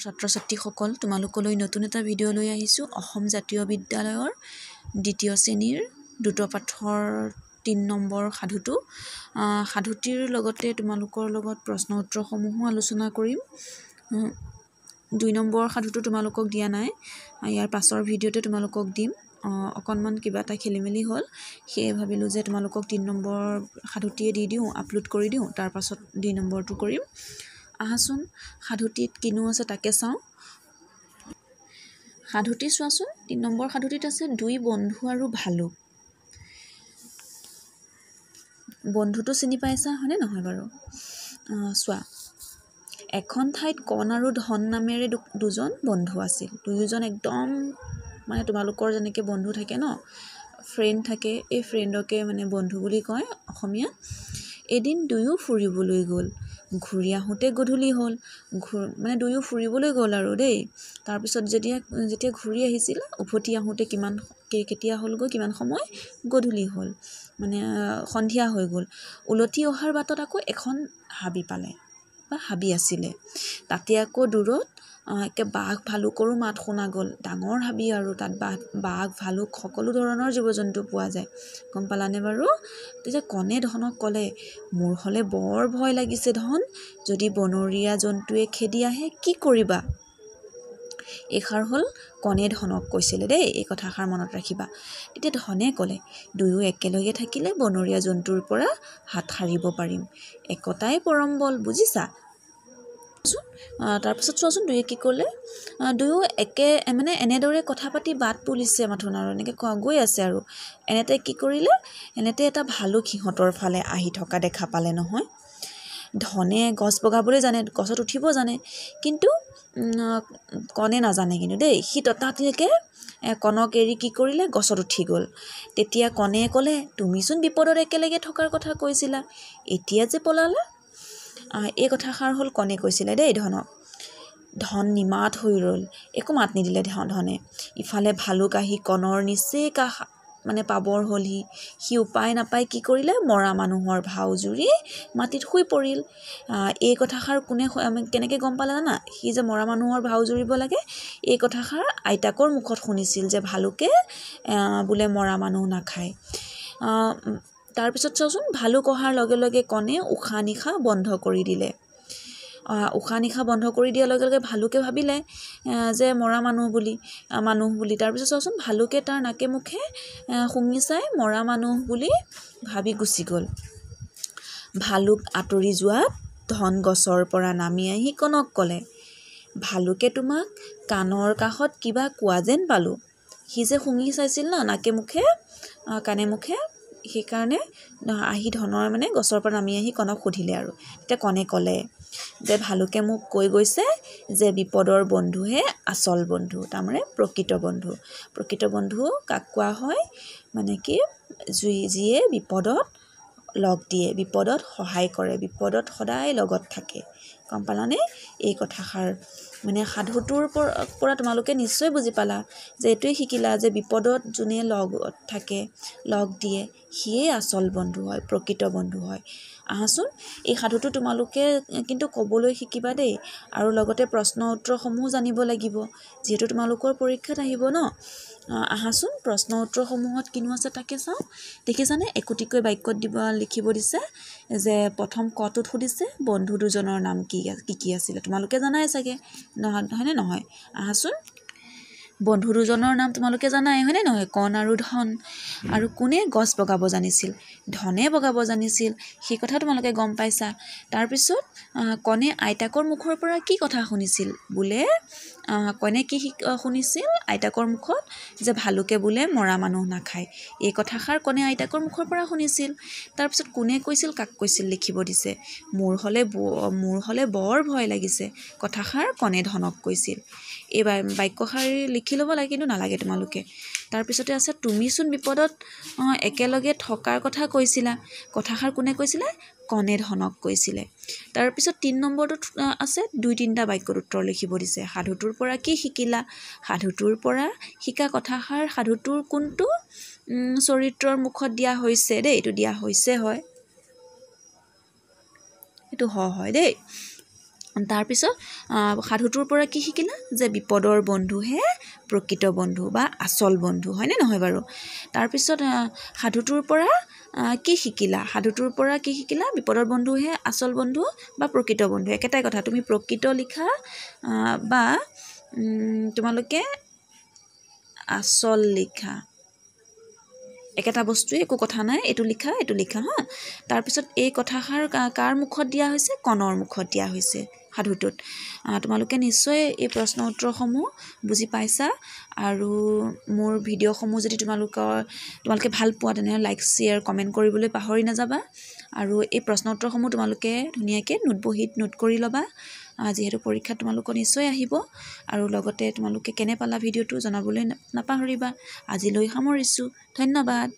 ছাত্ৰ-ছাত্ৰীসকল তোমালোকলৈ নতুন এটা ভিডিঅ' লৈ আহিছোঁ অসম জাতীয় বিদ্যালয়ৰ দ্বিতীয় শ্ৰেণীৰ দ্ৰুত পাঠৰ ৩ নম্বৰ সাধুটো সাধুটিৰ লগতে তোমালোকৰ লগত প্ৰশ্ন উত্তৰসমূহো আলোচনা কৰিম ২ নম্বৰ সাধুটো তোমালোকক দিয়া নাই ইয়াৰ পাছৰ ভিডিঅ'তে তোমালোকক দিম অকণমান কিবা এটা খেলিমেলি হ'ল সেয়ে ভাবিলোঁ যে তোমালোকক ৩ নম্বৰ সাধুটিয়ে দি দিওঁ আপলোড কৰি দিওঁ তাৰ পাছত ২ নম্বৰটো কৰিম আহাচোন সাধুটিত কিনো আছে তাকে চাওঁ সাধুটি চোৱাচোন ৩ নম্বৰ সাধুটিত আছে দুই বন্ধু আৰু ভালুক বন্ধুটো চিনি পাইছা হয়নে নহয় বাৰু চোৱা এখন ঠাইত কণ আৰু ধন নামেৰে দুজন বন্ধু আছিল দুয়োজন একদম মানে তোমালোকৰ যেনেকৈ বন্ধু থাকে ন ফ্ৰেণ্ড থাকে এই ফ্ৰেণ্ডকে মানে বন্ধু বুলি কয় অসমীয়া এদিন দুয়ো ফুৰিবলৈ গ'ল ঘূৰি আহোঁতে গধূলি হ'ল মানে দুয়ো ফুৰিবলৈ গ'ল আৰু দেই তাৰপিছত যেতিয়া ঘূৰি আহিছিল উভতি আহোঁতে কেতিয়া হ'লগৈ কিমান সময় গধূলি হ'ল মানে সন্ধিয়া হৈ গ'ল উলটি অহাৰ বাটত আকৌ এখন হাবি পালে বা হাবি আছিলে তাতে আকৌ দূৰত একে বাঘ ভালুকৰো মাত শুনা গ'ল ডাঙৰ হাবি আৰু তাত বাঘ ভালুক সকলো ধৰণৰ জীৱ জন্তু পোৱা যায় গম পালানে বাৰু তেতিয়া কণে ধনক ক'লে মোৰ হ'লে বৰ ভয় লাগিছে ধন যদি বনৰীয়া জন্তুৱে খেদি আহে কি কৰিবা এইষাৰ হ'ল কণে ধনক কৈছিলে দেই এই কথাষাৰ মনত ৰাখিবা তেতিয়া ধনে ক'লে দুয়ো একেলগে থাকিলে বনৰীয়া জন্তুৰ পৰা হাত সাৰিব পাৰিম একতাই পৰম বল বুজিছা তাৰপিছত চোৱাচোন দুয়ে কি ক'লে দুয়ো মানে এনেদৰে কথা পাতি বাট পুলিছে মাথোন আৰু এনেকৈ গৈ আছে আৰু এনেতে কি কৰিলে এনেতে এটা ভালুক সিহঁতৰ ফালে আহি থকা দেখা পালে নহয় ধনে গছ বগাবলৈ জানে গছত উঠিব জানে কিন্তু কণে নাজানে কিন্তু দেই সি ততাতৈকে কণক এৰি কি কৰিলে গছত উঠি গ'ল তেতিয়া কণে ক'লে তুমিচোন বিপদত একেলগে থকাৰ কথা কৈছিলা এতিয়া যে পলালা এই কথাষাৰ হ'ল কণে কৈছিলে দেই ধনক ধন নিমাত হৈ ৰ'ল একো মাত নিদিলে ধনে ইফালে ভালুক আহি কণৰ নিচেই মানে পাবৰ হ'ল সি উপায় নাপায় কি কৰিলে মৰা মানুহৰ ভাও জুৰি মাটিত শুই পৰিল এই কথাষাৰ কেনেকৈ গম পালে জানা সি যে মৰা মানুহৰ ভাও জুৰিব লাগে এই কথাষাৰ আইতাকৰ মুখত শুনিছিল যে ভালুকে বোলে মৰা মানুহ নাখায় তাৰপিছত চাওচোন ভালুক অহাৰ লগে লগে কণে উশাহ নিশাহ বন্ধ কৰি দিলে উশাহ নিশাহ বন্ধ কৰি দিয়াৰ লগে লগে ভালুকে ভাবিলে যে মৰা মানুহ বুলি তাৰপিছত চাওচোন ভালুকে তাৰ নাকে মুখে শুঙি চাই মৰা মানুহ বুলি ভাবি গুচি গ'ল ভালুক আঁতৰি যোৱাত ধন গছৰ পৰা নামি আহি কণক ক'লে ভালুকে তোমাক কাণৰ কাষত কিবা কোৱা যেন পালোঁ সি যে শুঙি চাইছিল ন নাকে মুখে কাণে মুখে সেইকাৰণে আহি ধনৰ মানে গছৰ পৰা নামি আহি কণক সুধিলে আৰু তেতিয়া কণে ক'লে যে ভালুকে মোক কৈ গৈছে যে বিপদৰ বন্ধুহে আচল বন্ধু তাৰমানে প্ৰকৃত বন্ধু কাক কোৱা হয় মানে কি যিয়ে বিপদত লগ দিয়ে বিপদত সহায় কৰে বিপদত সদায় লগত থাকে গম পালানে এই কথাষাৰ মানে সাধুটোৰ পৰা তোমালোকে নিশ্চয় বুজি পালা যে এইটোৱে শিকিলা যে বিপদত যোনে লগত থাকে লগ দিয়ে সিয়ে আচল বন্ধু হয় প্ৰকৃত বন্ধু হয় আহাচোন এই সাধুটো তোমালোকে কিন্তু ক'বলৈ শিকিবা দেই আৰু লগতে প্ৰশ্ন উত্তৰসমূহ জানিব লাগিব যিহেতু তোমালোকৰ পৰীক্ষাত আহিব ন আহাচোন প্ৰশ্ন উত্তৰসমূহত কিনো আছে তাকে চাওঁ দেখিছানে একোটিকৈ বাক্যত লিখিব দিছে যে প্ৰথম কটোত সুধিছে বন্ধু দুজনৰ নাম কি আছিলে তোমালোকে জানাই চাগে হয়নে নহয় আহাচোন বন্ধু দুজনৰ নাম তোমালোকে জানাই হয়নে নহয় কণ আৰু ধন আৰু কোনে গছ বগাব জানিছিল ধনে বগাব জানিছিল সেই কথা তোমালোকে গম পাইছা তাৰপিছত কণে আইতাকৰ মুখৰ পৰা কি কথা শুনিছিল বোলে কণে কি শুনিছিল আইতাকৰ মুখত যে ভালুকে বোলে মৰা মানুহ নাখায় এই কথাষাৰ কণে আইতাকৰ মুখৰ পৰা শুনিছিল তাৰপিছত কোনে কৈছিল কাক কৈছিল লিখিব দিছে মোৰ হ'লে বৰ ভয় লাগিছে কথাষাৰ কণে ধনক কৈছিল এই বাক্যশাৰী লিখি ল'ব লাগে কিন্তু নালাগে তোমালোকে তাৰপিছতে আছে তুমিচোন বিপদত একেলগে থকাৰ কথা কৈছিলা কথাষাৰ কোনে কৈছিলে কণে ধনক কৈছিলে তাৰপিছত ৩ নম্বৰটোত আছে ২-৩টা বাক্যত উত্তৰ লিখিব দিছে সাধুটোৰ পৰা কি শিকিলা সাধুটোৰ পৰা শিকা কথাষাৰ সাধুটোৰ কোনটো চৰিত্ৰৰ মুখত দিয়া হৈছে দেই এইটো দিয়া হৈছে হয় এইটো হয় দেই তাৰপিছত সাধুটোৰ পৰা কি শিকিলা যে বিপদৰ বন্ধুহে প্ৰকৃত বন্ধু বা আচল বন্ধু হয়নে নহয় বাৰু তাৰপিছত সাধুটোৰ পৰা কি শিকিলা বিপদৰ বন্ধুহে আচল বন্ধু বা প্ৰকৃত বন্ধু একেটাই কথা তুমি প্ৰকৃত লিখা বা তোমালোকে আচল লিখা একেটা বস্তুৱে একো কথা নাই এইটো লিখা হা তাৰপিছত এই কথাষাৰ কাৰ মুখত দিয়া হৈছে কণৰ মুখত দিয়া হৈছে সাধুটোত তোমালোকে নিশ্চয় এই প্ৰশ্ন উত্তৰসমূহ বুজি পাইছা আৰু মোৰ ভিডিঅ'সমূহ যদি তোমালোকে ভাল পোৱা তেনেহ'লে লাইক শ্বেয়াৰ কমেণ্ট কৰিবলৈ পাহৰি নাযাবা আৰু এই প্ৰশ্ন উত্তৰসমূহ তোমালোকে ধুনীয়াকৈ নোটবহীত নোট কৰি ল'বা যিহেতু পৰীক্ষাত তোমালোকৰ নিশ্চয় আহিব আৰু লগতে তোমালোকে কেনে পালা ভিডিঅ'টো জনাবলৈ নাপাহৰিবা আজিলৈ সামৰিছোঁ ধন্যবাদ